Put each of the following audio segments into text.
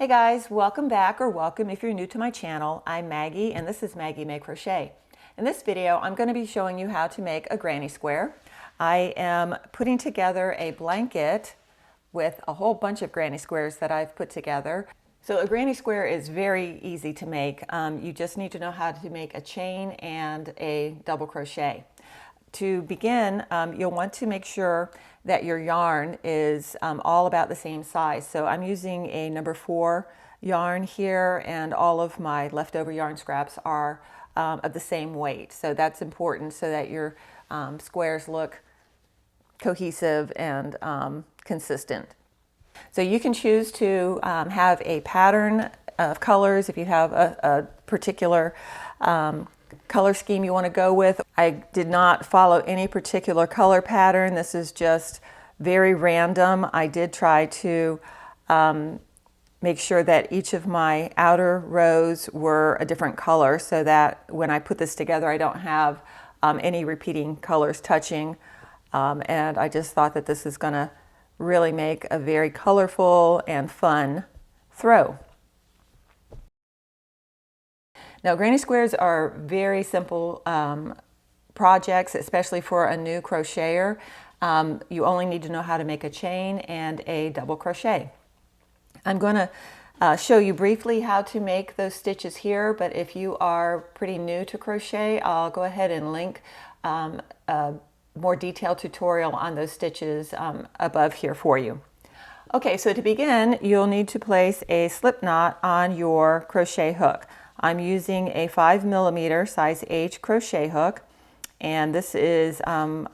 Hey guys, welcome back, or welcome if you're new to my channel. I'm Maggie and this is Maggie May Crochet. In this video I'm going to be showing you how to make a granny square. I am putting together a blanket with a whole bunch of granny squares that I've put together. So a granny square is very easy to make. You just need to know how to make a chain and a double crochet. To begin, you'll want to make sure that your yarn is all about the same size. So I'm using a number 4 yarn here, and all of my leftover yarn scraps are of the same weight. So that's important so that your squares look cohesive and consistent. So you can choose to have a pattern of colors if you have a particular color scheme you want to go with. I did not follow any particular color pattern. This is just very random. I did try to make sure that each of my outer rows were a different color so that when I put this together I don't have any repeating colors touching. And I just thought that this is going to really make a very colorful and fun throw. Now, granny squares are very simple projects, especially for a new crocheter. You only need to know how to make a chain and a double crochet. I'm going to show you briefly how to make those stitches here, but if you are pretty new to crochet, I'll go ahead and link a more detailed tutorial on those stitches above here for you. Okay, so to begin, you'll need to place a slip knot on your crochet hook. I'm using a 5mm size H crochet hook, and this is a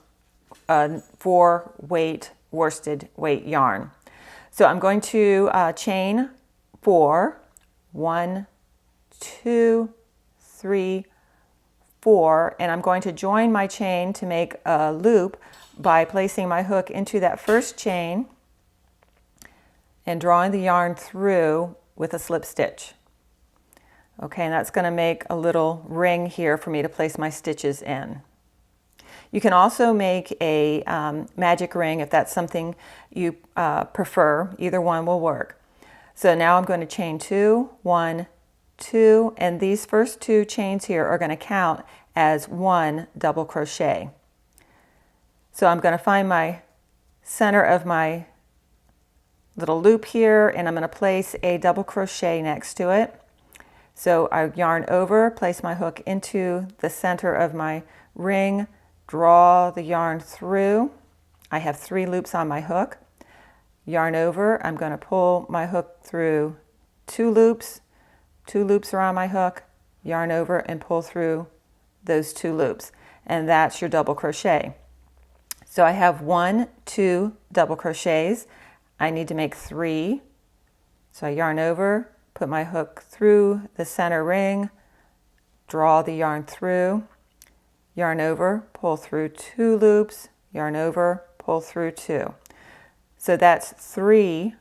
4-weight worsted weight yarn. So I'm going to chain 4, 1, 2, 3, 4, and I'm going to join my chain to make a loop by placing my hook into that first chain and drawing the yarn through with a slip stitch. Okay, and that's going to make a little ring here for me to place my stitches in. You can also make a magic ring if that's something you prefer. Either one will work. So now I'm going to chain 2, 1, 2, and these first 2 chains here are going to count as 1 double crochet. So I'm going to find my center of my little loop here, and I'm going to place a double crochet next to it. So I yarn over, place my hook into the center of my ring, draw the yarn through. I have 3 loops on my hook. Yarn over, I'm going to pull my hook through 2 loops. 2 loops around my hook, yarn over and pull through those 2 loops. And that's your double crochet. So I have 1, 2 double crochets. I need to make 3. So I yarn over, put my hook through the center ring, draw the yarn through, yarn over, pull through 2 loops, yarn over, pull through 2. So that's 3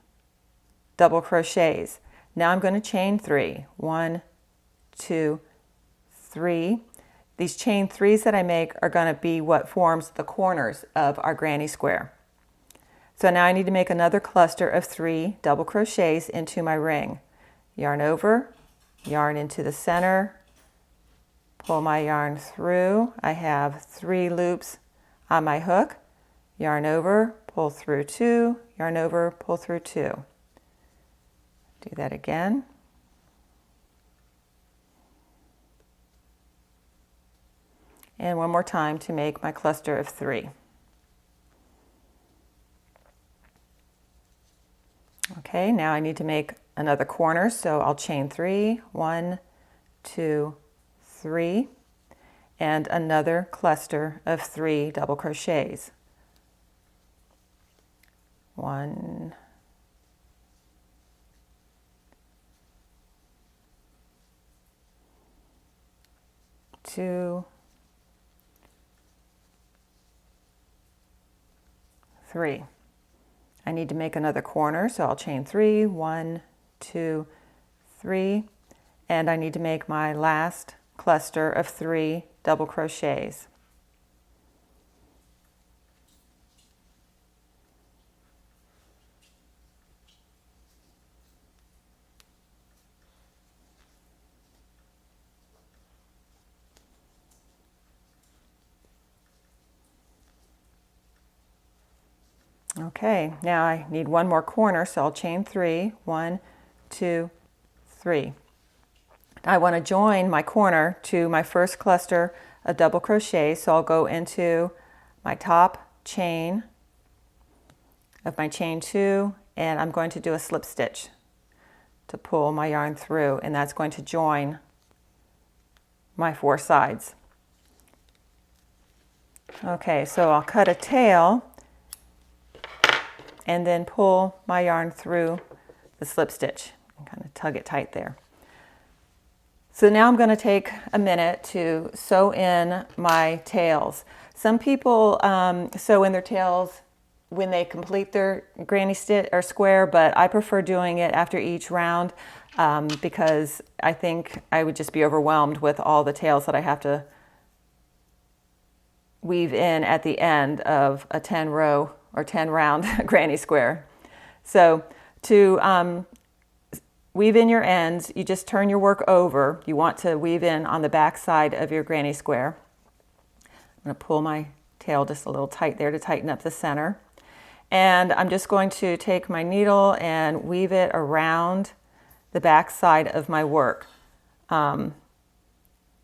double crochets. Now I'm going to chain 3. 1, 2, 3. These chain 3s that I make are going to be what forms the corners of our granny square. So now I need to make another cluster of 3 double crochets into my ring. Yarn over, yarn into the center, pull my yarn through. I have 3 loops on my hook, yarn over, pull through 2, yarn over, pull through 2. Do that again. And one more time to make my cluster of 3. Okay, now I need to make another corner, so I'll chain 3, 1, 2, 3, and another cluster of 3 double crochets. 1, 2, 3. I need to make another corner, so I'll chain 3, 1, 2, 3, and I need to make my last cluster of 3 double crochets. Okay, now I need one more corner, so I'll chain 3. 1, 2, 3. I want to join my corner to my first cluster of double crochet, so I'll go into my top chain of my chain 2, and I'm going to do a slip stitch to pull my yarn through, and that's going to join my 4 sides. Okay, so I'll cut a tail and then pull my yarn through the slip stitch and kind of tug it tight there. So now I'm going to take a minute to sew in my tails. Some people sew in their tails when they complete their granny stitch or square, but I prefer doing it after each round because I think I would just be overwhelmed with all the tails that I have to weave in at the end of a 10 row or 10 round granny square. So to weave in your ends, you just turn your work over. You want to weave in on the back side of your granny square. I'm going to pull my tail just a little tight there to tighten up the center. And I'm just going to take my needle and weave it around the back side of my work.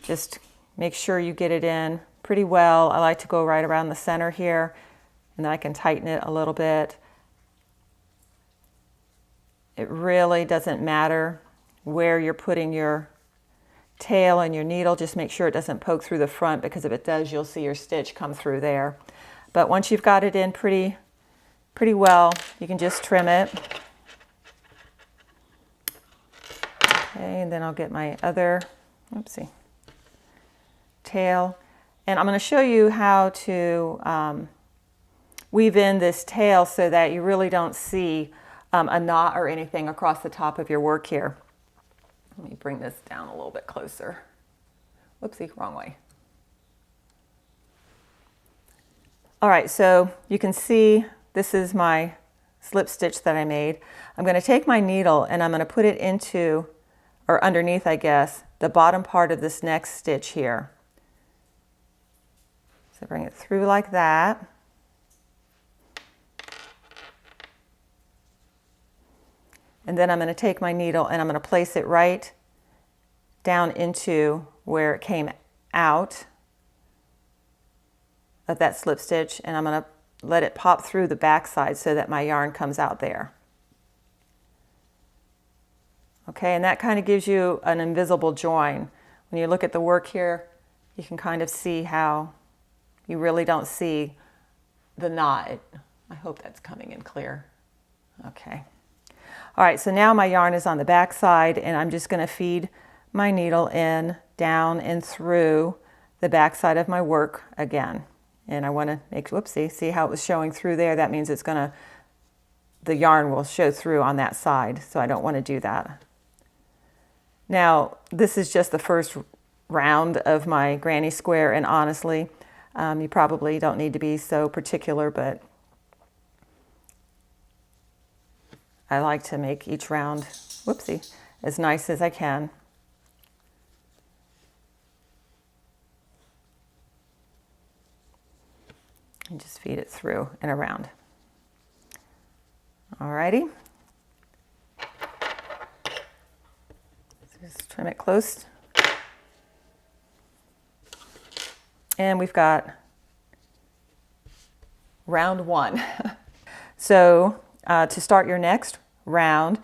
Just make sure you get it in pretty well. I like to go right around the center here, and then I can tighten it a little bit. It really doesn't matter where you're putting your tail and your needle. Just make sure it doesn't poke through the front, because if it does, you'll see your stitch come through there. But once you've got it in pretty well, you can just trim it. Okay, and then I'll get my other, tail. And I'm going to show you how to weave in this tail so that you really don't see a knot or anything across the top of your work here. Let me bring this down a little bit closer. Whoopsie, wrong way. All right, so you can see this is my slip stitch that I made. I'm going to take my needle and I'm going to put it into, or underneath, I guess, the bottom part of this next stitch here. So bring it through like that. And then I'm going to take my needle and I'm going to place it right down into where it came out of that slip stitch, and I'm going to let it pop through the back side so that my yarn comes out there. Okay, and that kind of gives you an invisible join. When you look at the work here, you can kind of see how you really don't see the knot. I hope that's coming in clear. Okay. All right, so now my yarn is on the back side, and I'm just going to feed my needle in, down, and through the back side of my work again. And I want to make, see how it was showing through there? That means it's going to, the yarn will show through on that side, so I don't want to do that. Now, this is just the first round of my granny square, and honestly, you probably don't need to be so particular, but I like to make each round, as nice as I can. And just feed it through and around. Alrighty. Just trim it close. And we've got round 1. So to start your next round,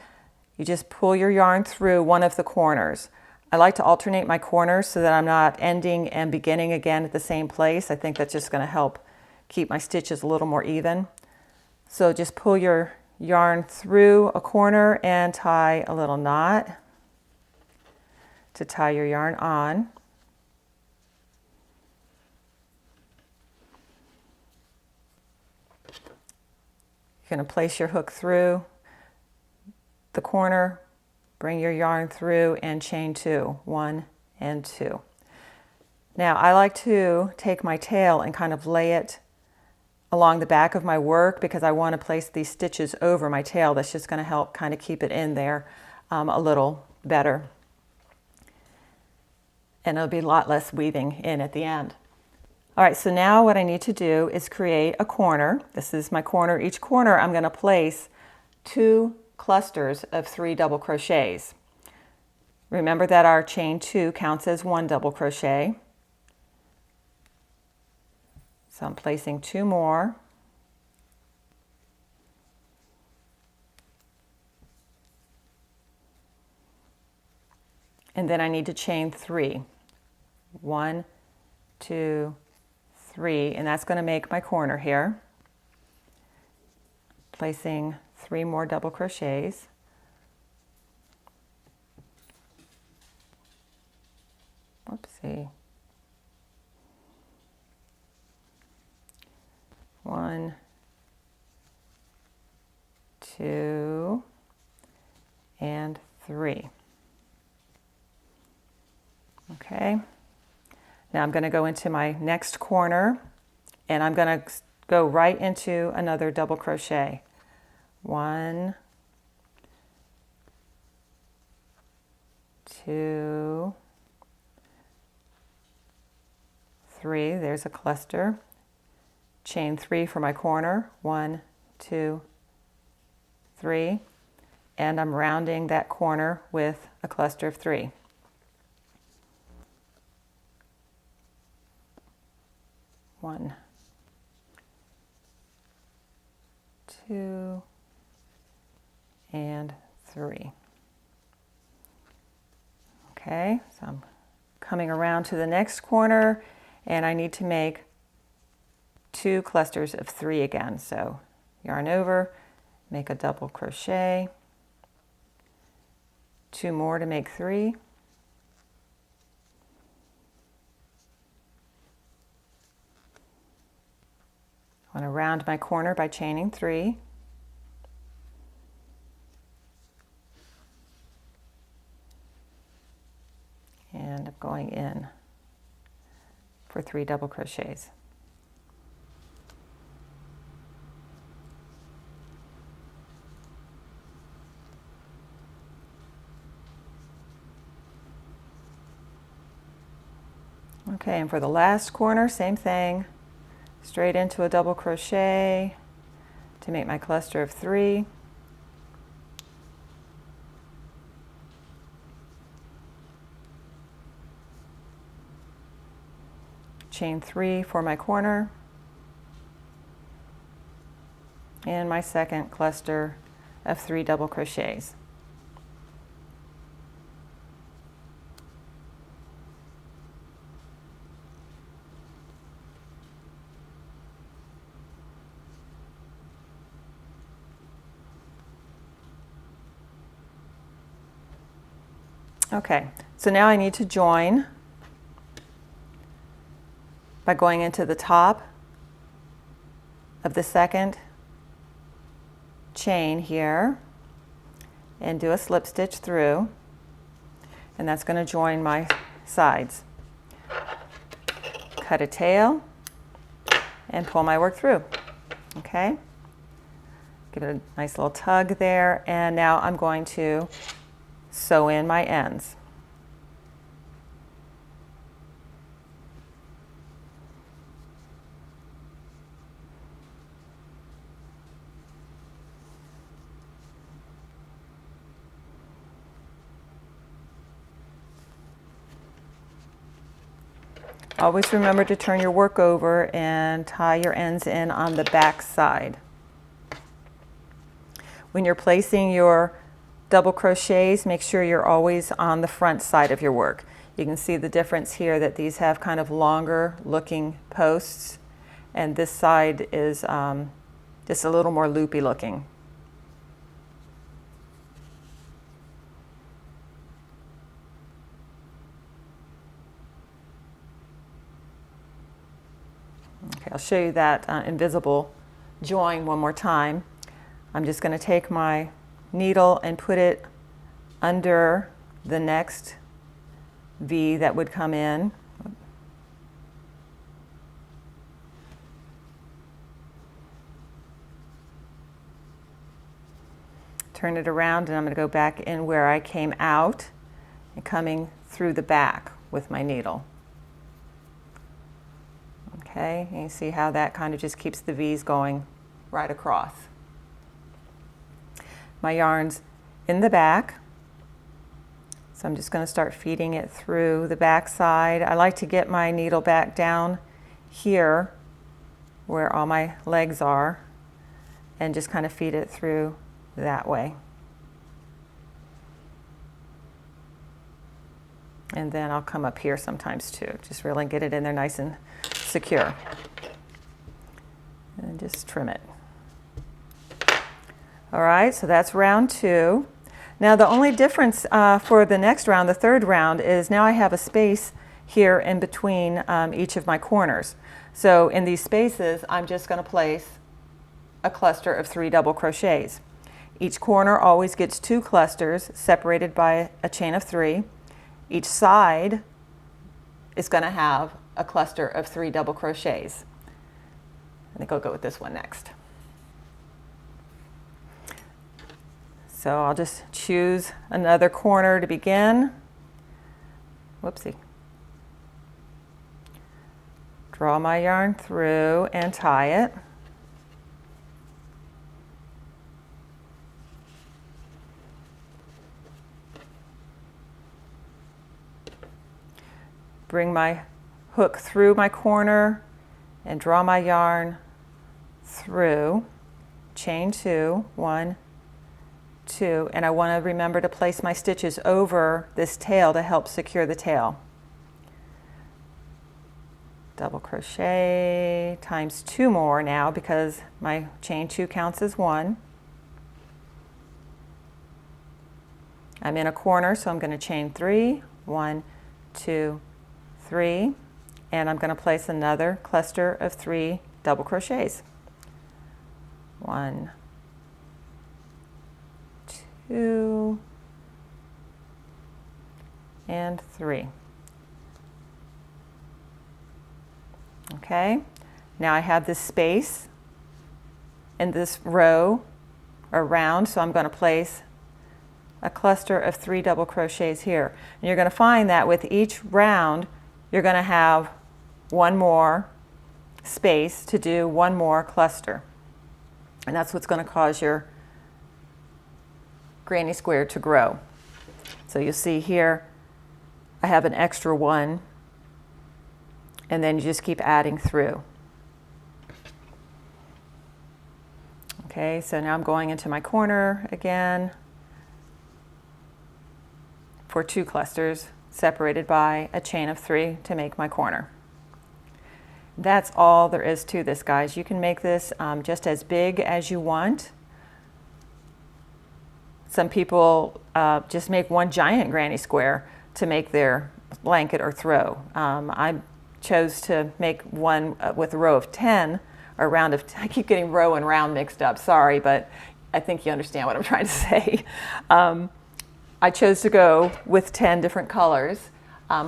you just pull your yarn through one of the corners. I like to alternate my corners so that I'm not ending and beginning again at the same place. I think that's just going to help keep my stitches a little more even. So just pull your yarn through a corner and tie a little knot to tie your yarn on. You're going to place your hook through the corner, bring your yarn through, and chain 2, 1 and 2. Now I like to take my tail and kind of lay it along the back of my work because I want to place these stitches over my tail. That's just going to help kind of keep it in there a little better. And it'll be a lot less weaving in at the end. All right, so now what I need to do is create a corner. This is my corner. Each corner I'm going to place 2 clusters of 3 double crochets. Remember that our chain 2 counts as 1 double crochet. So I'm placing 2 more. And then I need to chain 3. 1, 2, 3, and that's going to make my corner here. Placing 3 more double crochets. Whoopsie. 1, 2, and 3. Okay. Now I'm going to go into my next corner and I'm going to go right into another double crochet. 1, 2, 3. There's a cluster. Chain 3 for my corner. 1, 2, 3. And I'm rounding that corner with a cluster of 3. 1, 2, and 3. Okay, so I'm coming around to the next corner and I need to make 2 clusters of 3 again. So yarn over, make a double crochet, 2 more to make 3. I want to round my corner by chaining 3. And I'm going in for 3 double crochets. Okay, and for the last corner, same thing. Straight into a double crochet to make my cluster of 3. Chain 3 for my corner. And my second cluster of 3 double crochets. Okay, so now I need to join by going into the top of the second chain here and do a slip stitch through, and that's going to join my sides. Cut a tail and pull my work through. Okay, give it a nice little tug there, and now I'm going to sew in my ends. Always remember to turn your work over and tie your ends in on the back side. When you're placing your double crochets, make sure you're always on the front side of your work. You can see the difference here that these have kind of longer looking posts, and this side is just a little more loopy looking. Okay, I'll show you that invisible join one more time. I'm just going to take my needle and put it under the next V that would come in. Turn it around, and I'm going to go back in where I came out and coming through the back with my needle. Okay. Okay, and you see how that kind of just keeps the V's going right across. My yarn's in the back, so I'm just going to start feeding it through the back side. I like to get my needle back down here where all my legs are and just kind of feed it through that way. And then I'll come up here sometimes too, just really get it in there nice and secure. And just trim it. All right, so that's round 2. Now the only difference for the next round, the third round, is now I have a space here in between each of my corners. So in these spaces, I'm just going to place a cluster of 3 double crochets. Each corner always gets 2 clusters separated by a chain of 3. Each side is going to have a cluster of 3 double crochets. I think I'll go with this one next. So I'll just choose another corner to begin. Whoopsie. Draw my yarn through and tie it. Bring my hook through my corner and draw my yarn through, chain 2, 1, 2, and I want to remember to place my stitches over this tail to help secure the tail. Double crochet times 2 more now because my chain 2 counts as 1. I'm in a corner, so I'm going to chain 3, 1, 2, 3, and I'm going to place another cluster of 3 double crochets. 1, 2, and 3. Okay, now I have this space in this row or round, so I'm going to place a cluster of 3 double crochets here. And you're going to find that with each round, you're going to have one more space to do one more cluster. And that's what's going to cause your granny square to grow. So you'll see here, I have an extra one, and then you just keep adding through. Okay, so now I'm going into my corner again for 2 clusters separated by a chain of 3 to make my corner. That's all there is to this, guys. You can make this just as big as you want. Some people just make one giant granny square to make their blanket or throw. I chose to make one with a row of 10, or round of 10. I keep getting row and round mixed up, sorry, but I think you understand what I'm trying to say. I chose to go with 10 different colors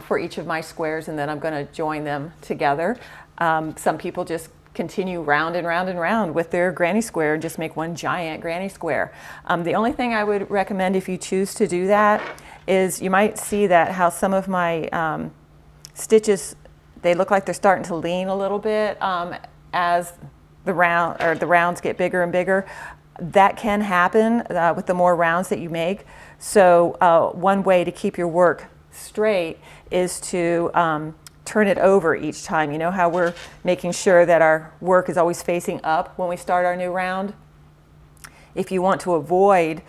for each of my squares, and then I'm going to join them together. Some people just continue round and round and round with their granny square and just make one giant granny square. The only thing I would recommend if you choose to do that is you might see that how some of my stitches, they look like they're starting to lean a little bit as the rounds get bigger and bigger. That can happen with the more rounds that you make. So one way to keep your work straight is to turn it over each time. You know how we're making sure that our work is always facing up when we start our new round? If you want to avoid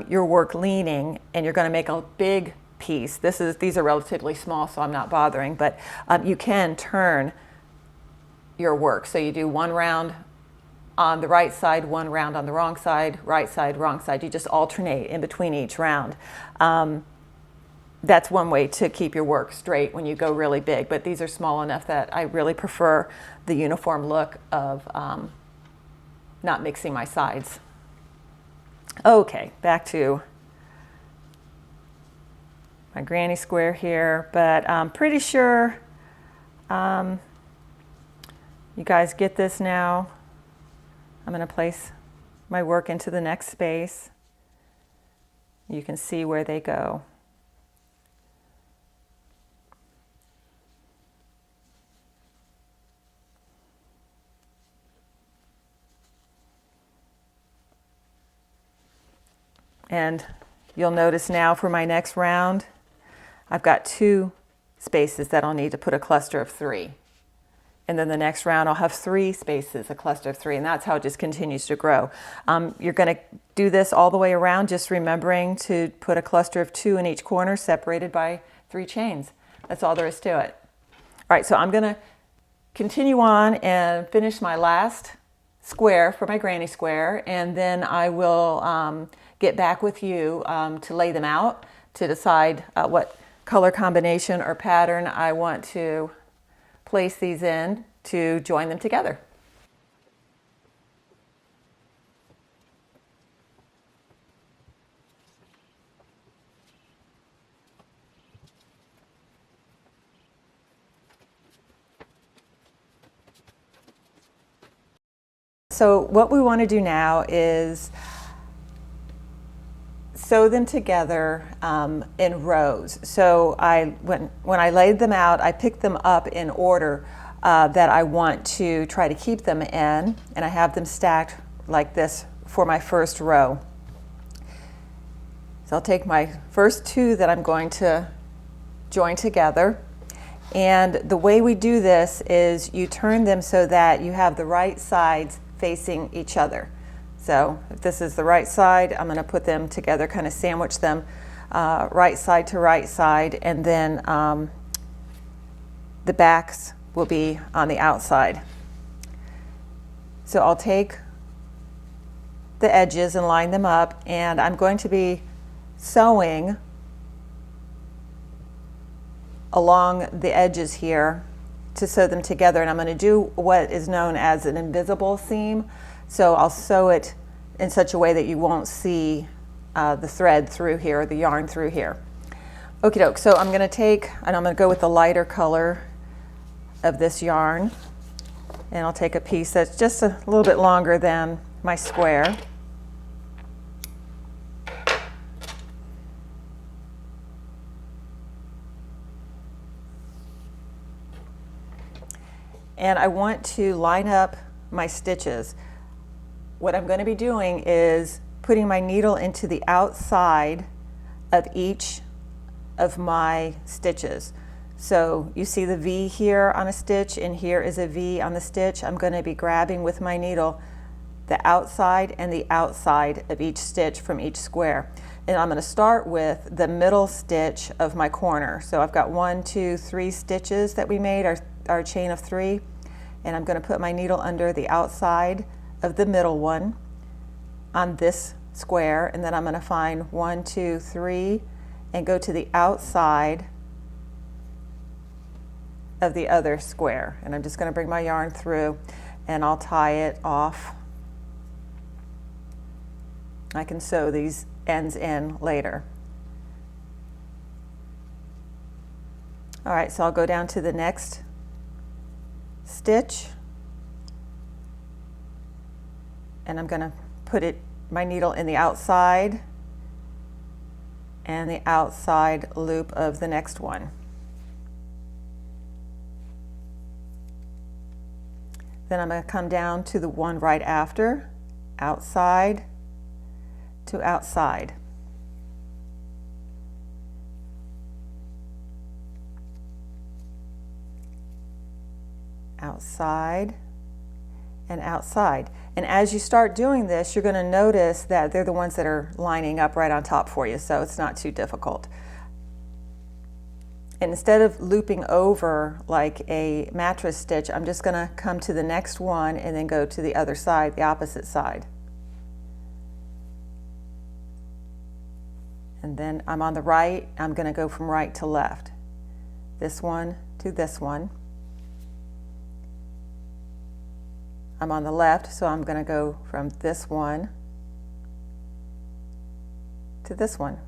your work leaning and you're going to make a big piece, these are relatively small, so I'm not bothering, but you can turn your work. So you do one round on the right side, one round on the wrong side, right side, wrong side. You just alternate in between each round. That's one way to keep your work straight when you go really big, but these are small enough that I really prefer the uniform look of not mixing my sides. Okay, back to my granny square here, but I'm pretty sure you guys get this now. I'm going to place my work into the next space. You can see where they go. And you'll notice now for my next round, I've got 2 spaces that I'll need to put a cluster of 3. And then the next round I'll have 3 spaces, a cluster of 3, and that's how it just continues to grow. You're going to do this all the way around, just remembering to put a cluster of 2 in each corner separated by 3 chains. That's all there is to it. All right, so I'm going to continue on and finish my last square for my granny square, and then I will get back with you to lay them out to decide what color combination or pattern I want to place these in to join them together. So what we want to do now is sew them together in rows. So when I laid them out, I picked them up in order that I want to try to keep them in, and I have them stacked like this for my first row. So I'll take my first 2 that I'm going to join together, and the way we do this is you turn them so that you have the right sides facing each other. So if this is the right side, I'm going to put them together, kind of sandwich them right side to right side, and then the backs will be on the outside. So I'll take the edges and line them up, and I'm going to be sewing along the edges here to sew them together, and I'm going to do what is known as an invisible seam. So I'll sew it in such a way that you won't see the thread through here, or the yarn through here. Okie doke, so I'm going to take, and I'm going to go with the lighter color of this yarn, and I'll take a piece that's just a little bit longer than my square. And I want to line up my stitches. What I'm going to be doing is putting my needle into the outside of each of my stitches. So you see the V here on a stitch, and here is a V on the stitch. I'm going to be grabbing with my needle the outside and the outside of each stitch from each square. And I'm going to start with the middle stitch of my corner. So I've got 1, 2, 3 stitches that we made, our chain of 3. And I'm going to put my needle under the outside of the middle one on this square, and then I'm going to find 1, 2, 3 and go to the outside of the other square, and I'm just going to bring my yarn through and I'll tie it off. I can sew these ends in later. All right, so I'll go down to the next stitch, and I'm going to put my needle in the outside and the outside loop of the next one. Then I'm going to come down to the one right after, outside to outside. Outside and outside. And as you start doing this, you're going to notice that they're the ones that are lining up right on top for you, so it's not too difficult. And instead of looping over like a mattress stitch, I'm just going to come to the next one and then go to the other side, the opposite side. And then I'm on the right, I'm going to go from right to left. This one to this one. I'm on the left, so I'm going to go from this one to this one.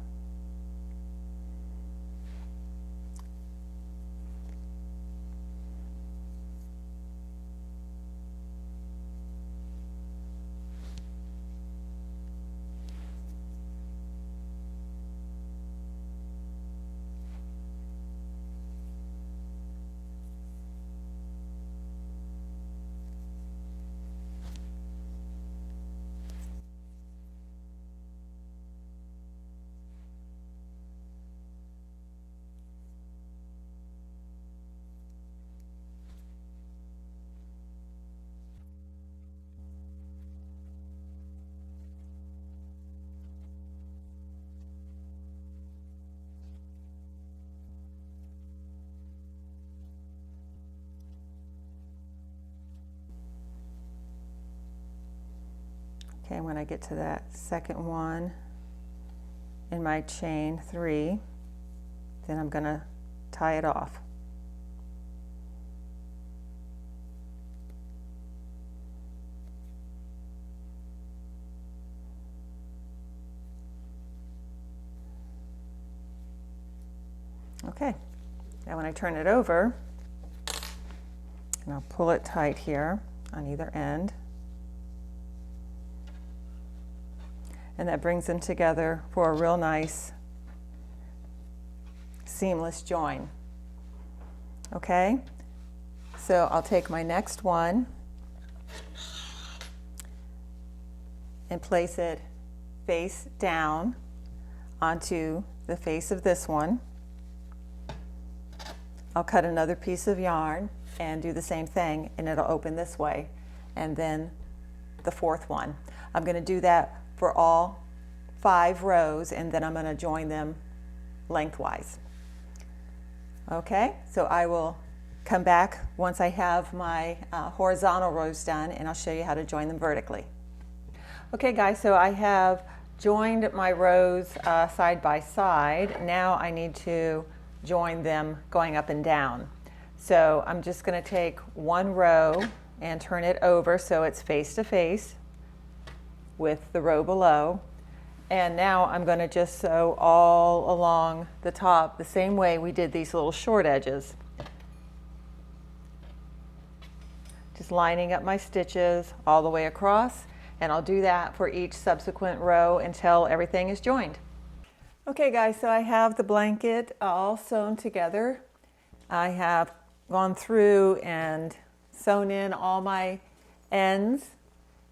Okay, when I get to that second one in my chain 3, then I'm going to tie it off. Okay, now when I turn it over, and I'll pull it tight here on either end, and that brings them together for a real nice seamless join. Okay, so I'll take my next one and place it face down onto the face of this one. I'll cut another piece of yarn and do the same thing, and it'll open this way, and then the fourth one. I'm going to do that for all 5 rows, and then I'm going to join them lengthwise. Okay, so I will come back once I have my horizontal rows done, and I'll show you how to join them vertically. Okay guys, so I have joined my rows side by side. Now I need to join them going up and down. So I'm just going to take one row and turn it over so it's face to face with the row below. And now I'm going to just sew all along the top the same way we did these little short edges. Just lining up my stitches all the way across, and I'll do that for each subsequent row until everything is joined. Okay guys, so I have the blanket all sewn together. I have gone through and sewn in all my ends.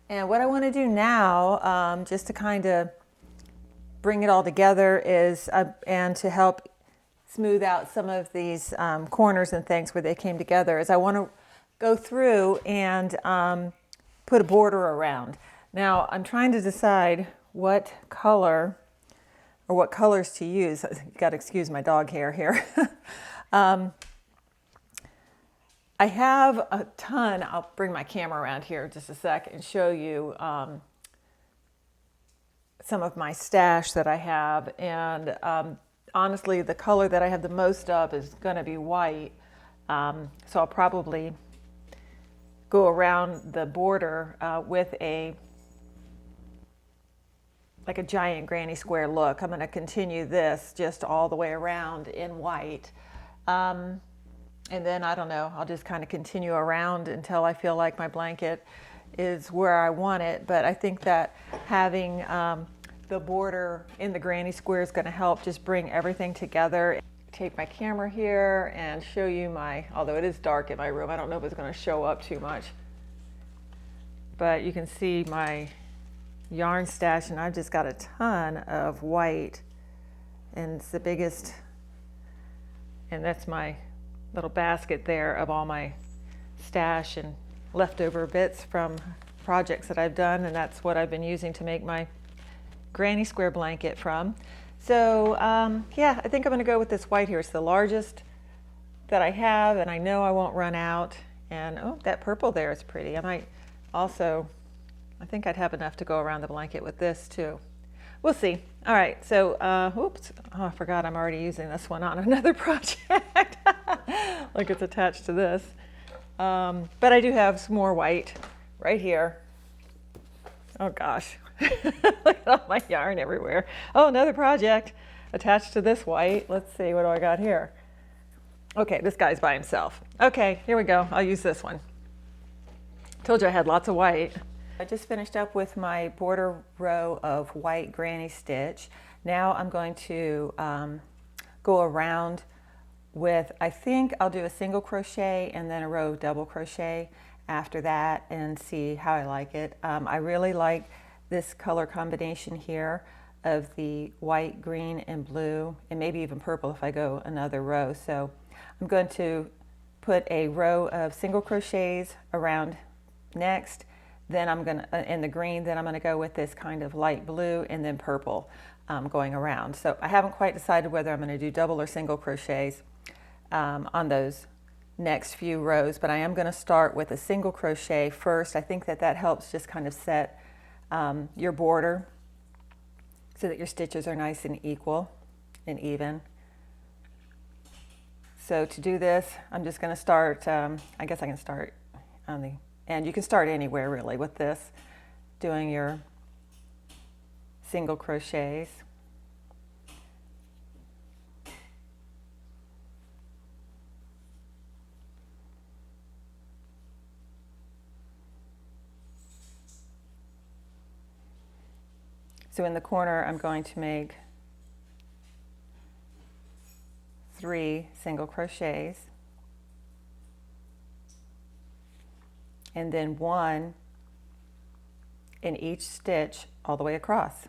And what I want to do now, just to kind of bring it all together, is, and to help smooth out some of these corners and things where they came together, is I want to go through and put a border around. Now I'm trying to decide what color or what colors to use. You got to excuse my dog hair here. I have a ton. I'll bring my camera around here just a sec and show you some of my stash that I have. And honestly, the color that I have the most of is going to be white. So I'll probably go around the border with like a giant granny square look. I'm going to continue this just all the way around in white. And then, I don't know, I'll just kind of continue around until I feel like my blanket is where I want it. But I think that having the border in the granny square is going to help just bring everything together. Take my camera here and show you my, although it is dark in my room, I don't know if it's going to show up too much. But you can see my yarn stash, and I've just got a ton of white, and it's the biggest, and that's my little basket there of all my stash and leftover bits from projects that I've done, and that's what I've been using to make my granny square blanket from. So yeah, I think I'm going to go with this white here. It's the largest that I have, and I know I won't run out. And oh, that purple there is pretty. I might also, I think I'd have enough to go around the blanket with this too. We'll see. All right, so oops, oh, I forgot I'm already using this one on another project. Look, it's attached to this. But I do have some more white right here. Oh gosh, look at all my yarn everywhere. Oh, another project attached to this white. Let's see, what do I got here? Okay, this guy's by himself. Okay, here we go. I'll use this one. Told you I had lots of white. I just finished up with my border row of white granny stitch. Now I'm going to go around with, I think I'll do a single crochet and then a row of double crochet after that and see how I like it. I really like this color combination here of the white, green, and blue, and maybe even purple if I go another row. So I'm going to put a row of single crochets around next. Then I'm going to, in the green, then I'm going to go with this kind of light blue and then purple going around. So I haven't quite decided whether I'm going to do double or single crochets on those next few rows, but I am going to start with a single crochet first. I think that that helps just kind of set your border so that your stitches are nice and equal and even. So to do this, I'm just going to start, I guess I can start on the end. You can start anywhere really with this, doing your single crochets. So in the corner, I'm going to make 3 single crochets and then 1 in each stitch all the way across.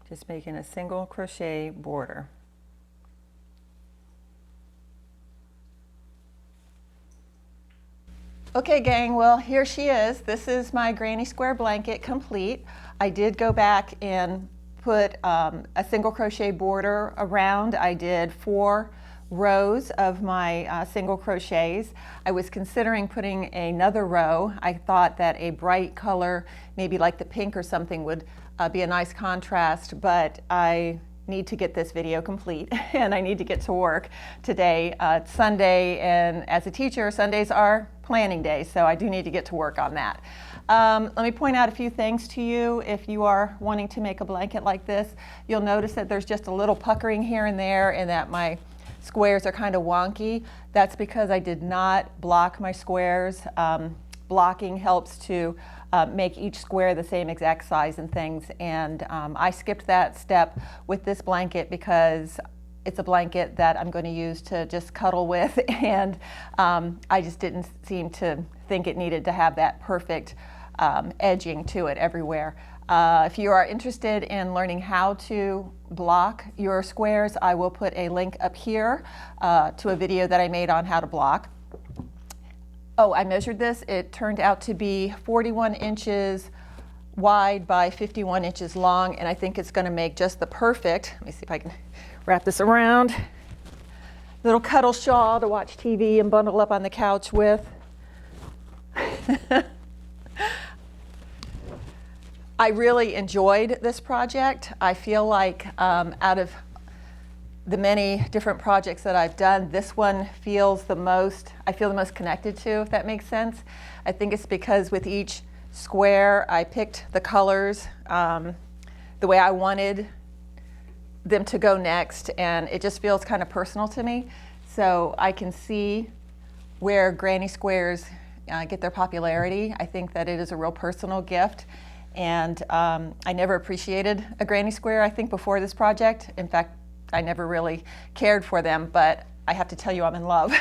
Just making a single crochet border. Okay gang, well here she is. This is my granny square blanket complete. I did go back and put a single crochet border around. I did 4 rows of my single crochets. I was considering putting another row. I thought that a bright color, maybe like the pink or something, would be a nice contrast, but I need to get this video complete and I need to get to work today. It's Sunday, and as a teacher, Sundays are planning day, so I do need to get to work on that. Let me point out a few things to you. If you are wanting to make a blanket like this, you'll notice that there's just a little puckering here and there and that my squares are kind of wonky. That's because I did not block my squares. Blocking helps to make each square the same exact size and things, and I skipped that step with this blanket because it's a blanket that I'm going to use to just cuddle with, and I just didn't seem to think it needed to have that perfect edging to it everywhere. If you are interested in learning how to block your squares, I will put a link up here to a video that I made on how to block. Oh, I measured this. It turned out to be 41 inches wide by 51 inches long, and I think it's going to make just the perfect, let me see if I can wrap this around, little cuddle shawl to watch TV and bundle up on the couch with. I really enjoyed this project. I feel like out of the many different projects that I've done, this one feels the most, I feel the most connected to, if that makes sense. I think it's because with each square I picked the colors the way I wanted them to go next, and it just feels kind of personal to me. So I can see where granny squares get their popularity. I think that it is a real personal gift, and I never appreciated a granny square, I think, before this project. In fact, I never really cared for them, but I have to tell you I'm in love.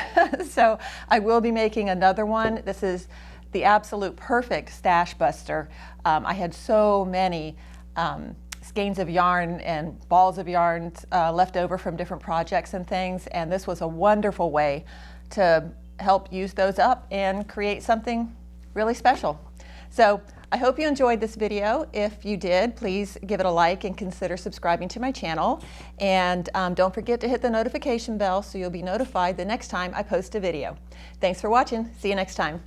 So I will be making another one. This is the absolute perfect stash buster. I had so many skeins of yarn and balls of yarn left over from different projects and things, and this was a wonderful way to help use those up and create something really special. So I hope you enjoyed this video. If you did, please give it a like and consider subscribing to my channel. And don't forget to hit the notification bell so you'll be notified the next time I post a video. Thanks for watching. See you next time.